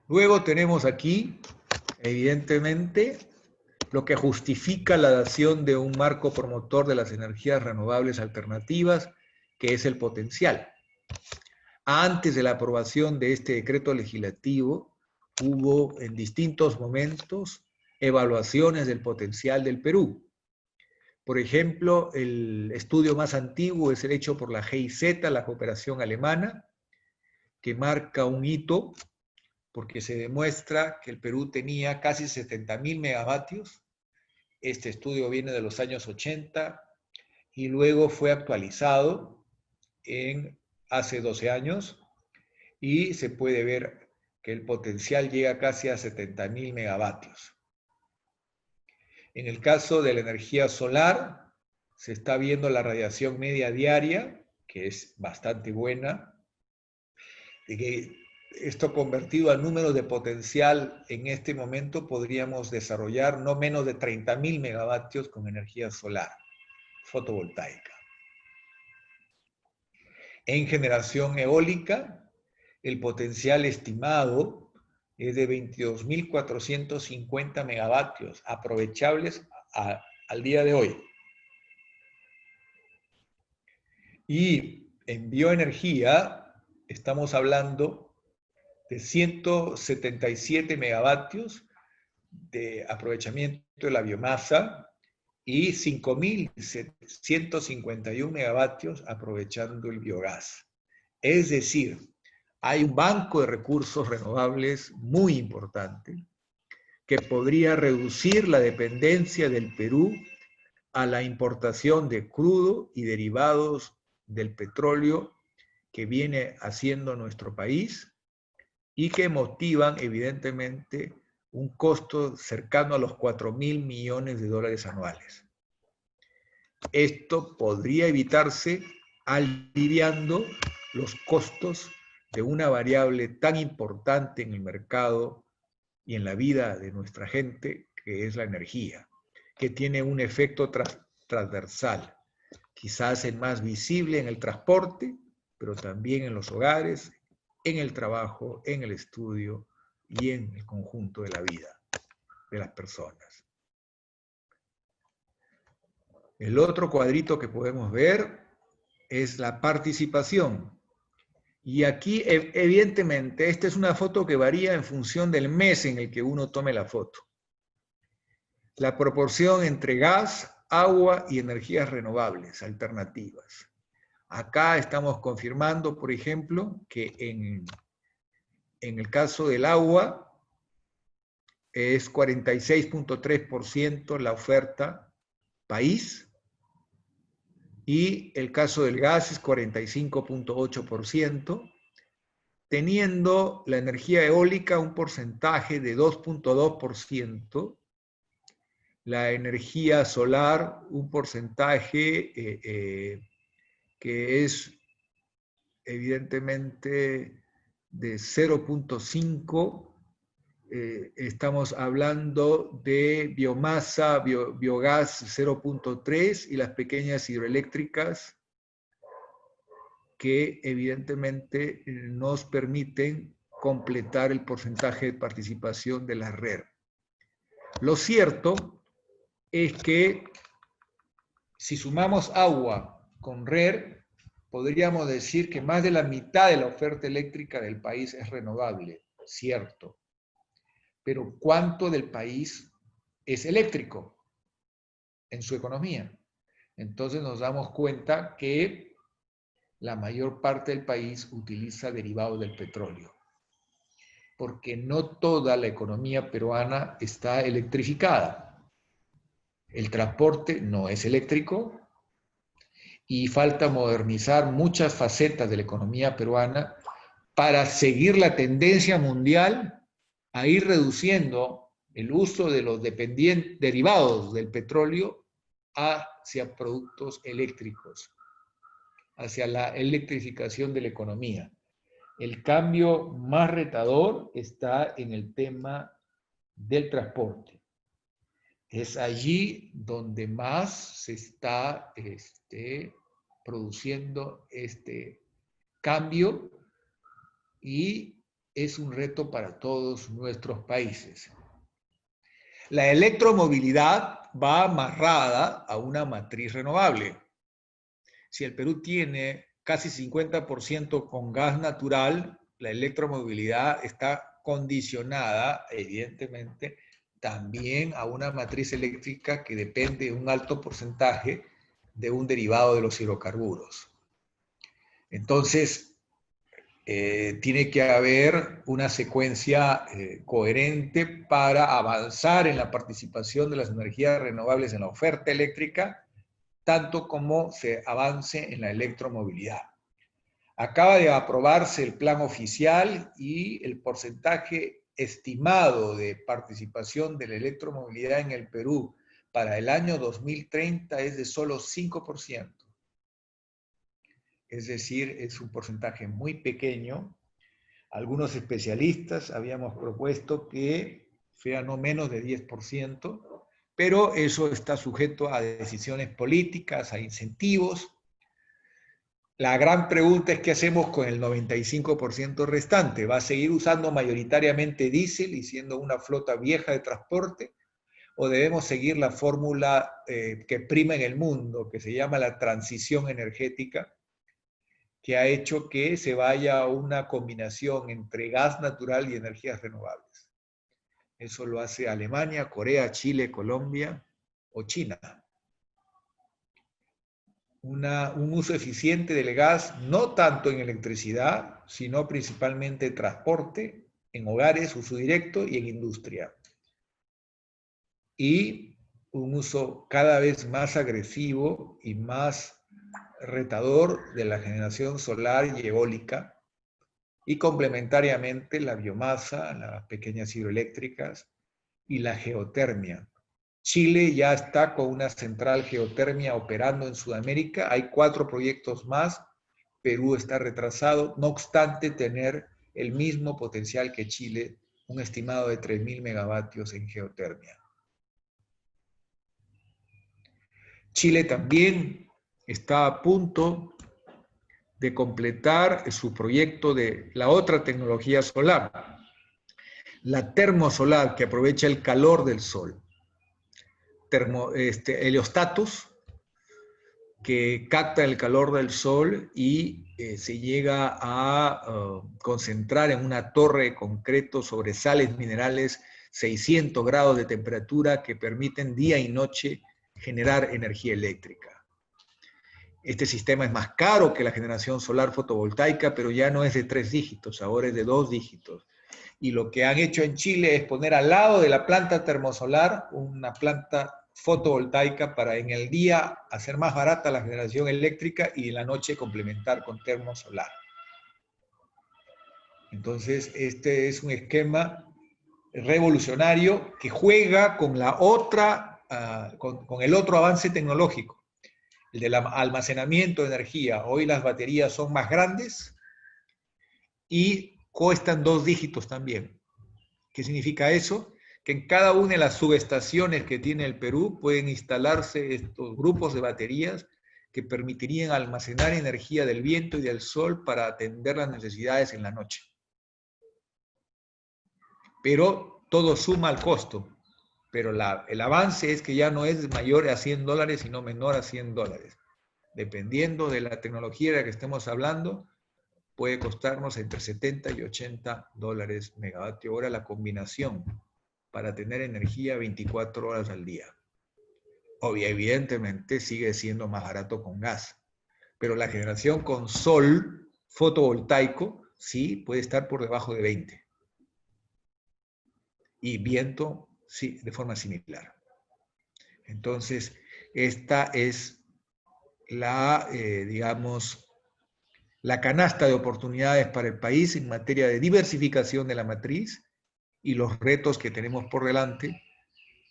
Luego tenemos aquí, evidentemente, lo que justifica la dación de un marco promotor de las energías renovables alternativas, que es el potencial. Antes de la aprobación de este decreto legislativo, hubo en distintos momentos evaluaciones del potencial del Perú. Por ejemplo, el estudio más antiguo es el hecho por la GIZ, la cooperación alemana, que marca un hito porque se demuestra que el Perú tenía casi 70.000 megavatios. Este estudio viene de los años 80 y luego fue actualizado hace 12 años y se puede ver que el potencial llega casi a 70.000 megavatios. En el caso de la energía solar, se está viendo la radiación media diaria, que es bastante buena, y que esto convertido a números de potencial en este momento podríamos desarrollar no menos de 30.000 megavatios con energía solar fotovoltaica. En generación eólica, el potencial estimado es de 22.450 megavatios aprovechables al día de hoy. Y en bioenergía estamos hablando de 177 megavatios de aprovechamiento de la biomasa y 5.151 megavatios aprovechando el biogás. Es decir, hay un banco de recursos renovables muy importante que podría reducir la dependencia del Perú a la importación de crudo y derivados del petróleo que viene haciendo nuestro país y que motivan evidentemente un costo cercano a los 4.000 millones de dólares anuales. Esto podría evitarse aliviando los costos de una variable tan importante en el mercado y en la vida de nuestra gente, que es la energía, que tiene un efecto transversal, quizás el más visible en el transporte, pero también en los hogares, en el trabajo, en el estudio y en el conjunto de la vida de las personas. El otro cuadrito que podemos ver es la participación. Y aquí, evidentemente, esta es una foto que varía en función del mes en el que uno tome la foto. La proporción entre gas, agua y energías renovables alternativas. Acá estamos confirmando, por ejemplo, que en el caso del agua es 46.3% la oferta país y el caso del gas es 45.8%, teniendo la energía eólica un porcentaje de 2.2%, la energía solar un porcentaje que es evidentemente de 0.5%, estamos hablando de biomasa, biogás 0.3 y las pequeñas hidroeléctricas que evidentemente nos permiten completar el porcentaje de participación de la red. Lo cierto es que si sumamos agua con red, podríamos decir que más de la mitad de la oferta eléctrica del país es renovable, cierto. Pero ¿cuánto del país es eléctrico en su economía? Entonces nos damos cuenta que la mayor parte del país utiliza derivados del petróleo, porque no toda la economía peruana está electrificada. El transporte no es eléctrico y falta modernizar muchas facetas de la economía peruana para seguir la tendencia mundial a ir reduciendo el uso de los derivados del petróleo hacia productos eléctricos, hacia la electrificación de la economía. El cambio más retador está en el tema del transporte. Es allí donde más se está produciendo este cambio y es un reto para todos nuestros países. La electromovilidad va amarrada a una matriz renovable. Si el Perú tiene casi 50% con gas natural, la electromovilidad está condicionada, evidentemente, también a una matriz eléctrica que depende de un alto porcentaje de un derivado de los hidrocarburos. Entonces, tiene que haber una secuencia coherente para avanzar en la participación de las energías renovables en la oferta eléctrica, tanto como se avance en la electromovilidad. Acaba de aprobarse el plan oficial y el porcentaje estimado de participación de la electromovilidad en el Perú para el año 2030 es de solo 5%. Es decir, es un porcentaje muy pequeño. Algunos especialistas habíamos propuesto que sea no menos de 10%, pero eso está sujeto a decisiones políticas, a incentivos. La gran pregunta es qué hacemos con el 95% restante. ¿Va a seguir usando mayoritariamente diésel y siendo una flota vieja de transporte? ¿O debemos seguir la fórmula que prima en el mundo, que se llama la transición energética, que ha hecho que se vaya a una combinación entre gas natural y energías renovables? Eso lo hace Alemania, Corea, Chile, Colombia o China. Un uso eficiente del gas, no tanto en electricidad, sino principalmente en transporte, en hogares, uso directo y en industria. Y un uso cada vez más agresivo y más retador de la generación solar y eólica, y complementariamente la biomasa, las pequeñas hidroeléctricas y la geotermia. Chile ya está con una central geotermia operando en Sudamérica. Hay 4 proyectos más. Perú está retrasado, no obstante tener el mismo potencial que Chile, un estimado de 3.000 megavatios en geotermia. Chile también está a punto de completar su proyecto de la otra tecnología solar, la termosolar, que aprovecha el calor del sol. Heliostatus, que capta el calor del sol y se llega a concentrar en una torre de concreto sobre sales minerales 600 grados de temperatura que permiten día y noche generar energía eléctrica. Este sistema es más caro que la generación solar fotovoltaica, pero ya no es de 3 dígitos, ahora es de 2 dígitos. Y lo que han hecho en Chile es poner al lado de la planta termosolar una planta fotovoltaica para en el día hacer más barata la generación eléctrica y en la noche complementar con termosolar. Entonces, este es un esquema revolucionario que juega con la otra, con el otro avance tecnológico, el del almacenamiento de energía. Hoy las baterías son más grandes y cuestan 2 dígitos también. ¿Qué significa eso? Que en cada una de las subestaciones que tiene el Perú pueden instalarse estos grupos de baterías que permitirían almacenar energía del viento y del sol para atender las necesidades en la noche. Pero todo suma al costo. Pero el avance es que ya no es mayor a $100, sino menor a $100. Dependiendo de la tecnología de la que estemos hablando, puede costarnos entre 70 y 80 dólares megavatio hora la combinación para tener energía 24 horas al día. Obvio, evidentemente sigue siendo más barato con gas, pero la generación con sol fotovoltaico sí puede estar por debajo de 20. Y viento sí, de forma similar. Entonces, esta es la, digamos, la canasta de oportunidades para el país en materia de diversificación de la matriz y los retos que tenemos por delante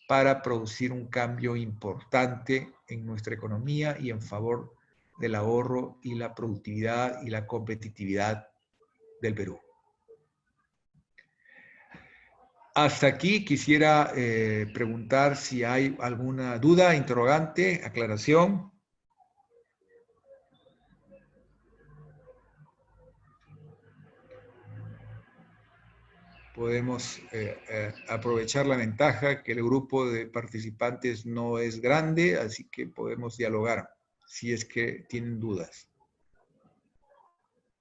para producir un cambio importante en nuestra economía y en favor del ahorro y la productividad y la competitividad del Perú. Hasta aquí quisiera preguntar si hay alguna duda, interrogante, aclaración. podemos aprovechar la ventaja que el grupo de participantes no es grande, así que podemos dialogar si es que tienen dudas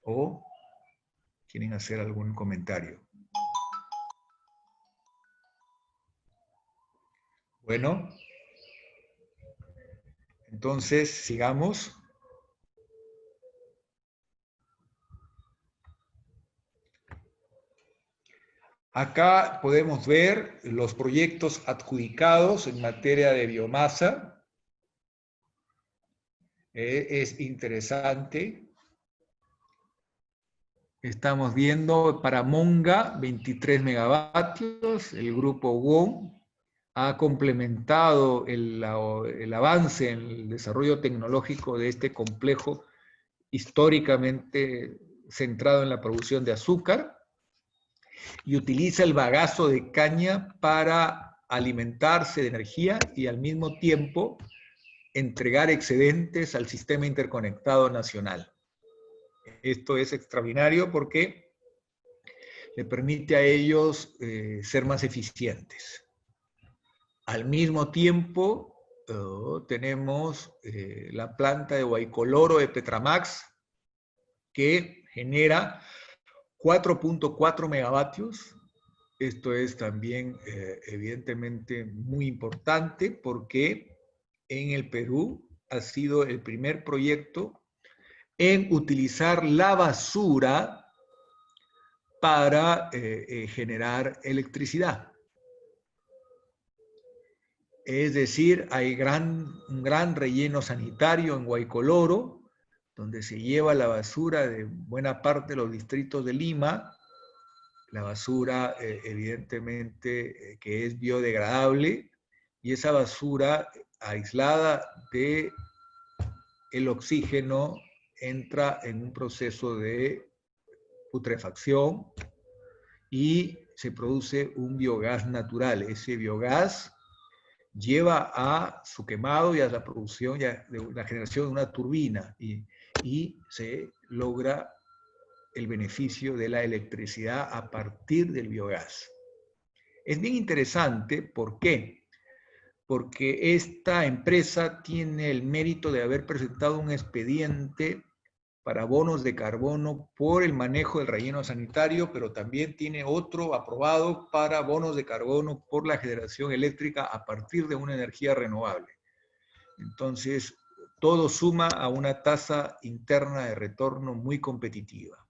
o quieren hacer algún comentario. Bueno, entonces sigamos. Acá podemos ver los proyectos adjudicados en materia de biomasa. Es interesante. Estamos viendo para Monga 23 megavatios. El grupo WOM ha complementado el avance en el desarrollo tecnológico de este complejo históricamente centrado en la producción de azúcar, y utiliza el bagazo de caña para alimentarse de energía y al mismo tiempo entregar excedentes al sistema interconectado nacional. Esto es extraordinario porque le permite a ellos ser más eficientes. Al mismo tiempo, tenemos la planta de Huaycoloro de Petramax, que genera 4.4 megavatios. Esto es también evidentemente muy importante porque en el Perú ha sido el primer proyecto en utilizar la basura para generar electricidad. Es decir, hay un gran relleno sanitario en Huaycoloro, donde se lleva la basura de buena parte de los distritos de Lima, la basura evidentemente que es biodegradable, y esa basura aislada del oxígeno entra en un proceso de putrefacción y se produce un biogás natural. Ese biogás lleva a su quemado y a la producción, de la generación de una turbina, y se logra el beneficio de la electricidad a partir del biogás. Es bien interesante, ¿por qué? Porque esta empresa tiene el mérito de haber presentado un expediente para bonos de carbono por el manejo del relleno sanitario, pero también tiene otro aprobado para bonos de carbono por la generación eléctrica a partir de una energía renovable. Entonces, todo suma a una tasa interna de retorno muy competitiva.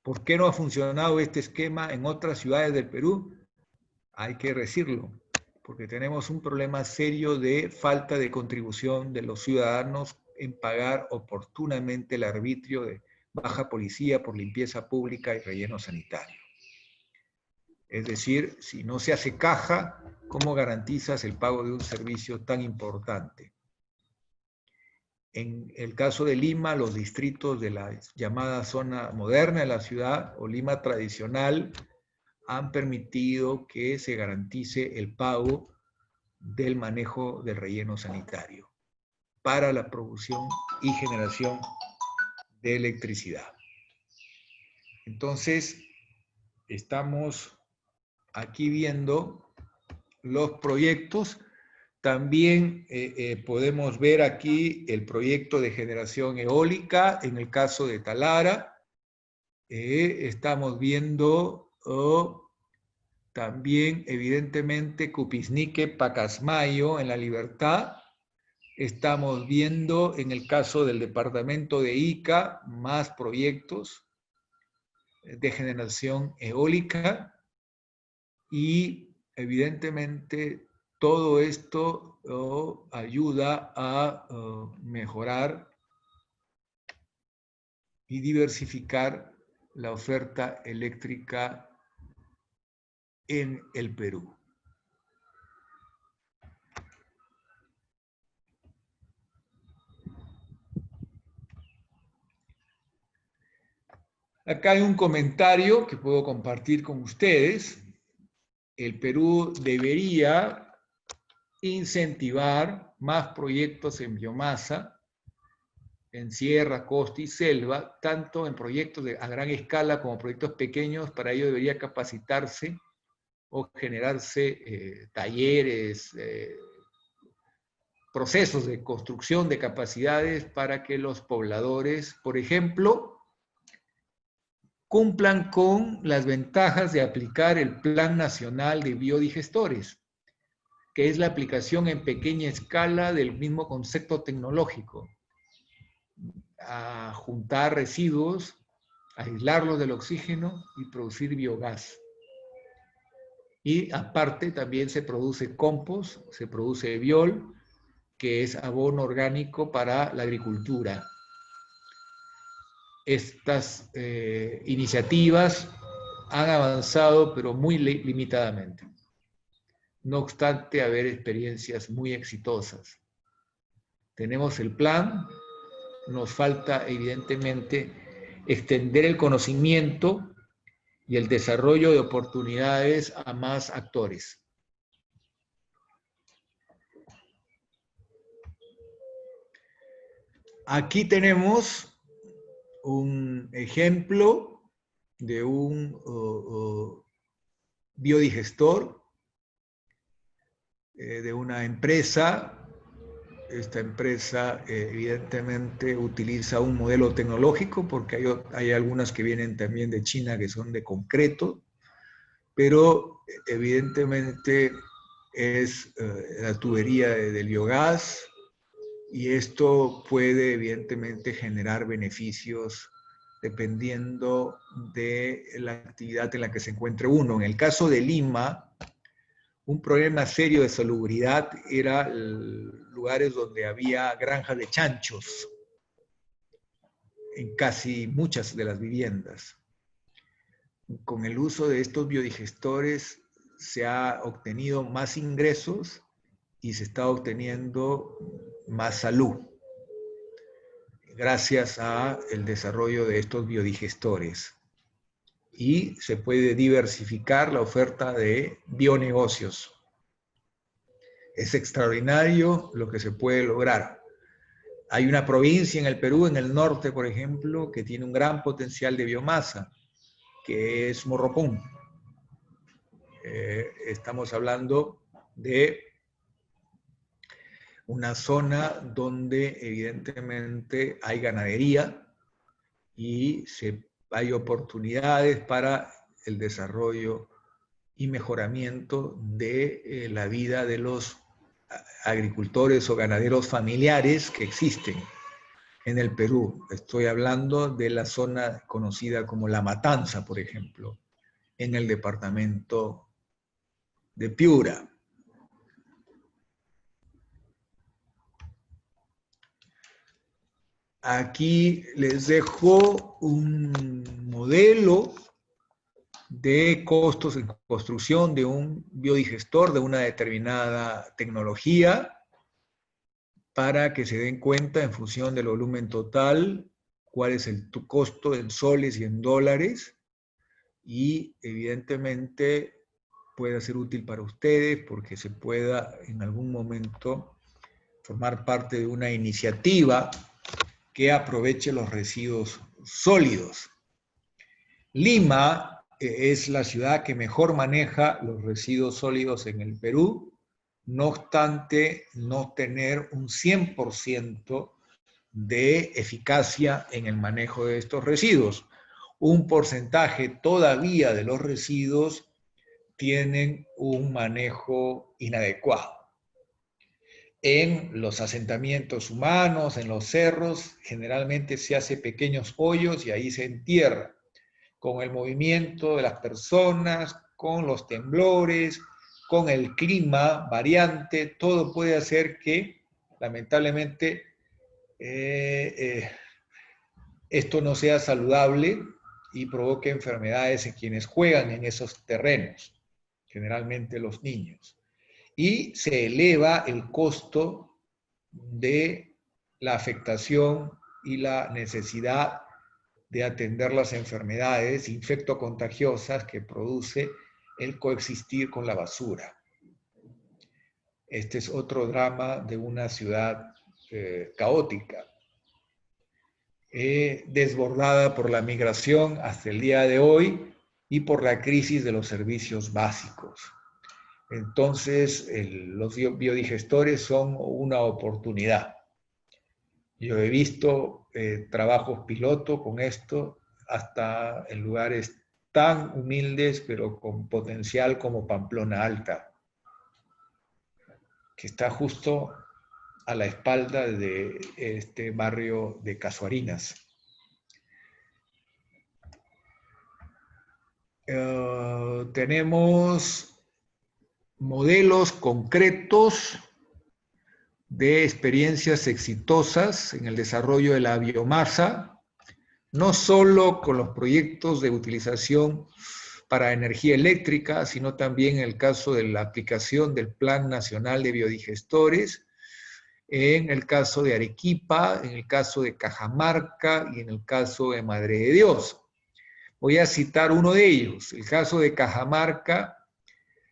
¿Por qué no ha funcionado este esquema en otras ciudades del Perú? Hay que decirlo, porque tenemos un problema serio de falta de contribución de los ciudadanos en pagar oportunamente el arbitrio de baja policía por limpieza pública y relleno sanitario. Es decir, si no se hace caja, ¿cómo garantizas el pago de un servicio tan importante? En el caso de Lima, los distritos de la llamada zona moderna de la ciudad o Lima tradicional han permitido que se garantice el pago del manejo del relleno sanitario para la producción y generación de electricidad. Entonces, estamos aquí viendo los proyectos. También podemos ver aquí el proyecto de generación eólica en el caso de Talara. Estamos viendo también, evidentemente, Cupiznique, Pacasmayo en La Libertad. Estamos viendo en el caso del departamento de Ica más proyectos de generación eólica, y evidentemente todo esto ayuda a mejorar y diversificar la oferta eléctrica en el Perú. Acá hay un comentario que puedo compartir con ustedes. El Perú debería incentivar más proyectos en biomasa. en sierra, costa y selva, tanto en proyectos a gran escala como proyectos pequeños. Para ello debería capacitarse o generarse talleres, procesos de construcción de capacidades para que los pobladores, por ejemplo, cumplan con las ventajas de aplicar el Plan Nacional de Biodigestores, que es la aplicación en pequeña escala del mismo concepto tecnológico, a juntar residuos, aislarlos del oxígeno y producir biogás. Y aparte también se produce compost, se produce biol, que es abono orgánico para la agricultura. Estas iniciativas han avanzado, pero muy limitadamente. No obstante haber experiencias muy exitosas. Tenemos el plan, nos falta evidentemente extender el conocimiento y el desarrollo de oportunidades a más actores. Aquí tenemos un ejemplo de un biodigestor de una empresa. Esta empresa evidentemente utiliza un modelo tecnológico porque hay algunas que vienen también de China que son de concreto, pero evidentemente es la tubería del biogás, y esto puede evidentemente generar beneficios dependiendo de la actividad en la que se encuentre uno. En el caso de Lima, un problema serio de salubridad era lugares donde había granjas de chanchos en casi muchas de las viviendas. Con el uso de estos biodigestores se ha obtenido más ingresos y se está obteniendo más salud gracias al desarrollo de estos biodigestores. Y se puede diversificar la oferta de bionegocios. Es extraordinario lo que se puede lograr. Hay una provincia en el Perú, en el norte, por ejemplo, que tiene un gran potencial de biomasa, que es Morropón. Estamos hablando de una zona donde evidentemente hay ganadería y hay oportunidades para el desarrollo y mejoramiento de la vida de los agricultores o ganaderos familiares que existen en el Perú. Estoy hablando de la zona conocida como La Matanza, por ejemplo, en el departamento de Piura. Aquí les dejo un modelo de costos en construcción de un biodigestor de una determinada tecnología para que se den cuenta en función del volumen total cuál es tu costo en soles y en dólares, y evidentemente puede ser útil para ustedes porque se pueda en algún momento formar parte de una iniciativa que aproveche los residuos sólidos. Lima es la ciudad que mejor maneja los residuos sólidos en el Perú, no obstante no tener un 100% de eficacia en el manejo de estos residuos. Un porcentaje todavía de los residuos tienen un manejo inadecuado. En los asentamientos humanos, en los cerros, generalmente se hace pequeños hoyos y ahí se entierra. Con el movimiento de las personas, con los temblores, con el clima variante, todo puede hacer que, lamentablemente, esto no sea saludable y provoque enfermedades en quienes juegan en esos terrenos, generalmente los niños. Y se eleva el costo de la afectación y la necesidad de atender las enfermedades infectocontagiosas que produce el coexistir con la basura. Este es otro drama de una ciudad caótica. desbordada por la migración hasta el día de hoy y por la crisis de los servicios básicos. Entonces, los biodigestores son una oportunidad. Yo he visto trabajos piloto con esto, hasta en lugares tan humildes, pero con potencial como Pamplona Alta, que está justo a la espalda de este barrio de Casuarinas. Tenemos modelos concretos de experiencias exitosas en el desarrollo de la biomasa, no solo con los proyectos de utilización para energía eléctrica, sino también en el caso de la aplicación del Plan Nacional de Biodigestores, en el caso de Arequipa, en el caso de Cajamarca y en el caso de Madre de Dios. Voy a citar uno de ellos. El caso de Cajamarca,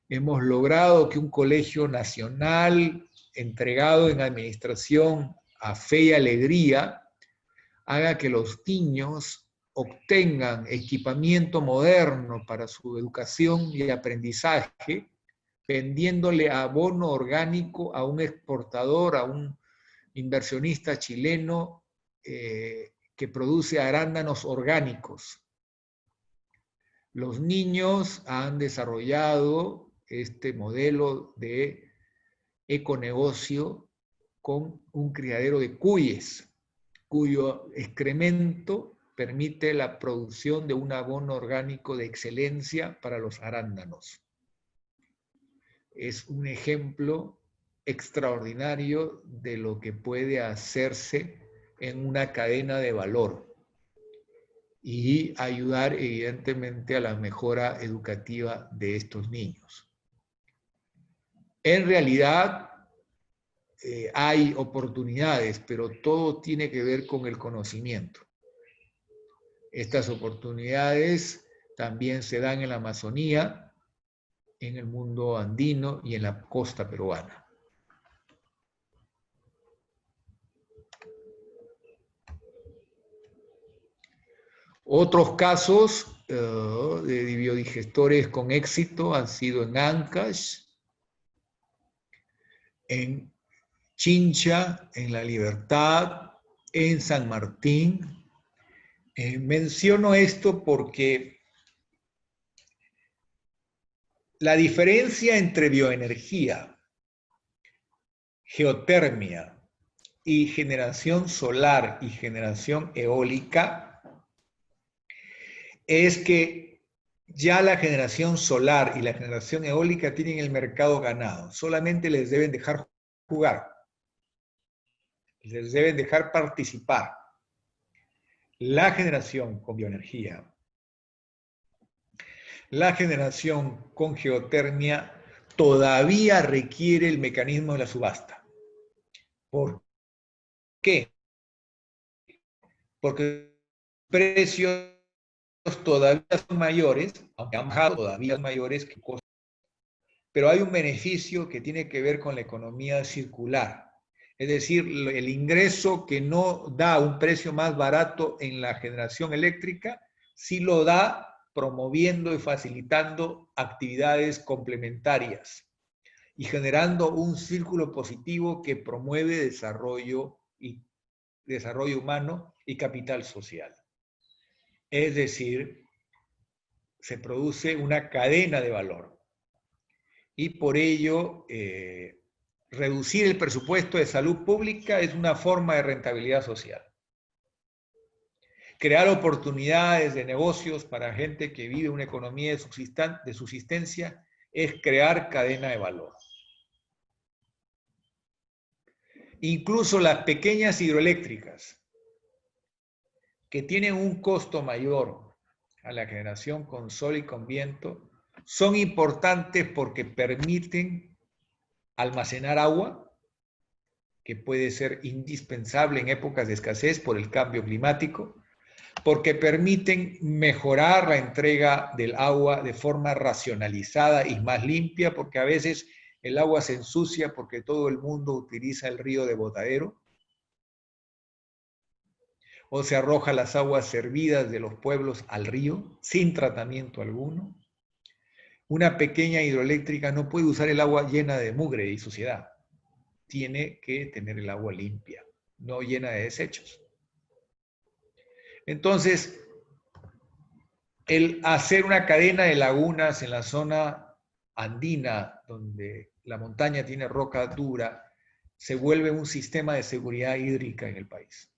hemos logrado que un colegio nacional entregado en administración a fe y alegría haga que los niños obtengan equipamiento moderno para su educación y aprendizaje, vendiéndole abono orgánico a un exportador, a un inversionista chileno que produce arándanos orgánicos. Los niños han desarrollado este modelo de econegocio con un criadero de cuyes, cuyo excremento permite la producción de un abono orgánico de excelencia para los arándanos. Es un ejemplo extraordinario de lo que puede hacerse en una cadena de valor y ayudar evidentemente a la mejora educativa de estos niños. En realidad hay oportunidades, pero todo tiene que ver con el conocimiento. Estas oportunidades también se dan en la Amazonía, en el mundo andino y en la costa peruana. Otros casos de biodigestores con éxito han sido en Ancash, en Chincha, en La Libertad, en San Martín. Menciono esto porque la diferencia entre bioenergía, geotermia y generación solar y generación eólica es que ya la generación solar y la generación eólica tienen el mercado ganado. Solamente les deben dejar jugar. Les deben dejar participar. La generación con bioenergía, la generación con geotermia todavía requiere el mecanismo de la subasta. ¿Por qué? Porque los precios todavía son mayores, aunque han bajado todavía mayores que costos. Pero hay un beneficio que tiene que ver con la economía circular. Es decir, el ingreso que no da un precio más barato en la generación eléctrica, sí lo da promoviendo y facilitando actividades complementarias y generando un círculo positivo que promueve desarrollo humano y capital social. Es decir, se produce una cadena de valor. Y por ello, reducir el presupuesto de salud pública es una forma de rentabilidad social. Crear oportunidades de negocios para gente que vive una economía de subsistencia es crear cadena de valor. Incluso las pequeñas hidroeléctricas, que tienen un costo mayor a la generación con sol y con viento, son importantes porque permiten almacenar agua, que puede ser indispensable en épocas de escasez por el cambio climático, porque permiten mejorar la entrega del agua de forma racionalizada y más limpia, porque a veces el agua se ensucia porque todo el mundo utiliza el río de Botadero. o se arroja las aguas servidas de los pueblos al río sin tratamiento alguno. Una pequeña hidroeléctrica no puede usar el agua llena de mugre y suciedad. Tiene que tener el agua limpia, no llena de desechos. Entonces, el hacer una cadena de lagunas en la zona andina, donde la montaña tiene roca dura, se vuelve un sistema de seguridad hídrica en el país.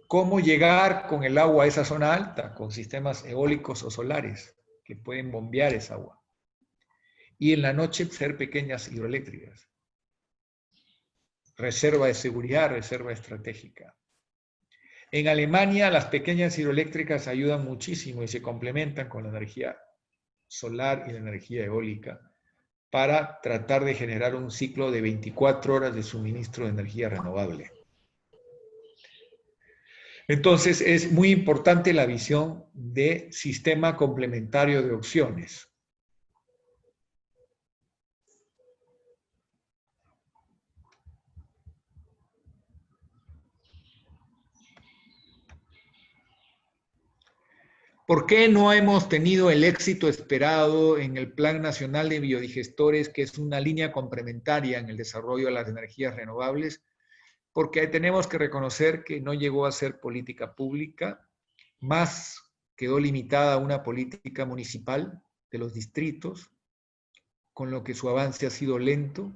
¿Cómo llegar con el agua a esa zona alta? Con sistemas eólicos o solares que pueden bombear esa agua. Y en la noche ser pequeñas hidroeléctricas. Reserva de seguridad, reserva estratégica. En Alemania las pequeñas hidroeléctricas ayudan muchísimo y se complementan con la energía solar y la energía eólica para tratar de generar un ciclo de 24 horas de suministro de energía renovable. Entonces es muy importante la visión de sistema complementario de opciones. ¿Por qué no hemos tenido el éxito esperado en el Plan Nacional de Biodigestores, que es una línea complementaria en el desarrollo de las energías renovables? Porque tenemos que reconocer que no llegó a ser política pública, más quedó limitada a una política municipal de los distritos, con lo que su avance ha sido lento,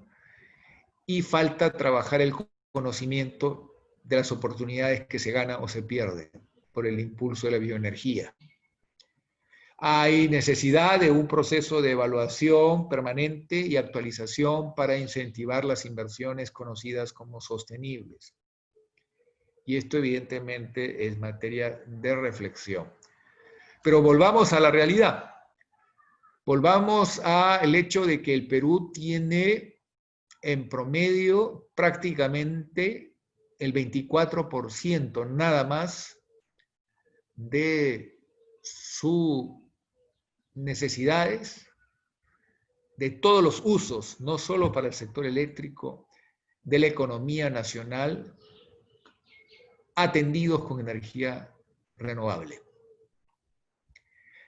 y falta trabajar el conocimiento de las oportunidades que se ganan o se pierden por el impulso de la bioenergía. Hay necesidad de un proceso de evaluación permanente y actualización para incentivar las inversiones conocidas como sostenibles. Y esto evidentemente es materia de reflexión. Pero volvamos a la realidad. Volvamos al hecho de que el Perú tiene en promedio prácticamente el 24% nada más de sus necesidades, de todos los usos, no solo para el sector eléctrico, de la economía nacional, atendidos con energía renovable.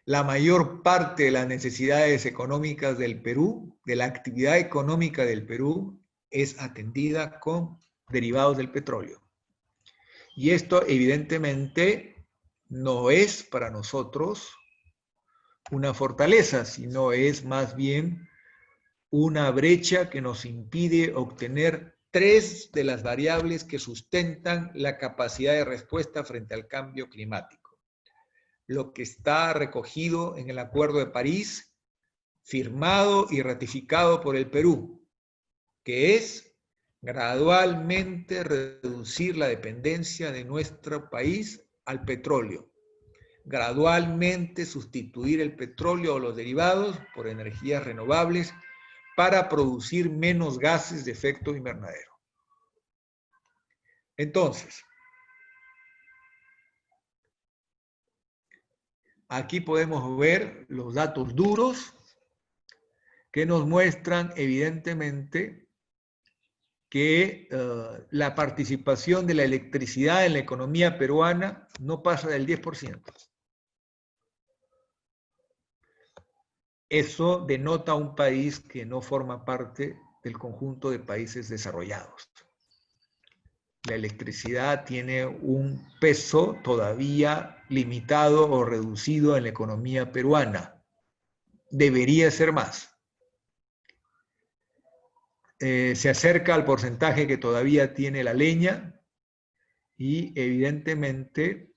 La mayor parte de las necesidades económicas del Perú, de la actividad económica del Perú, es atendida con derivados del petróleo. Y esto evidentemente no es para nosotros una fortaleza, sino es más bien una brecha que nos impide obtener 3 de las variables que sustentan la capacidad de respuesta frente al cambio climático. Lo que está recogido en el Acuerdo de París, firmado y ratificado por el Perú, que es gradualmente reducir la dependencia de nuestro país al petróleo, gradualmente sustituir el petróleo o los derivados por energías renovables para producir menos gases de efecto invernadero. Entonces, aquí podemos ver los datos duros que nos muestran evidentemente que la participación de la electricidad en la economía peruana no pasa del 10%. Eso denota un país que no forma parte del conjunto de países desarrollados. La electricidad tiene un peso todavía limitado o reducido en la economía peruana. Debería ser más. Se acerca al porcentaje que todavía tiene la leña y evidentemente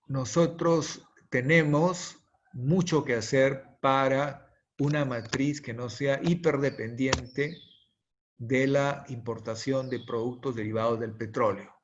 nosotros tenemos mucho que hacer para una matriz que no sea hiperdependiente de la importación de productos derivados del petróleo.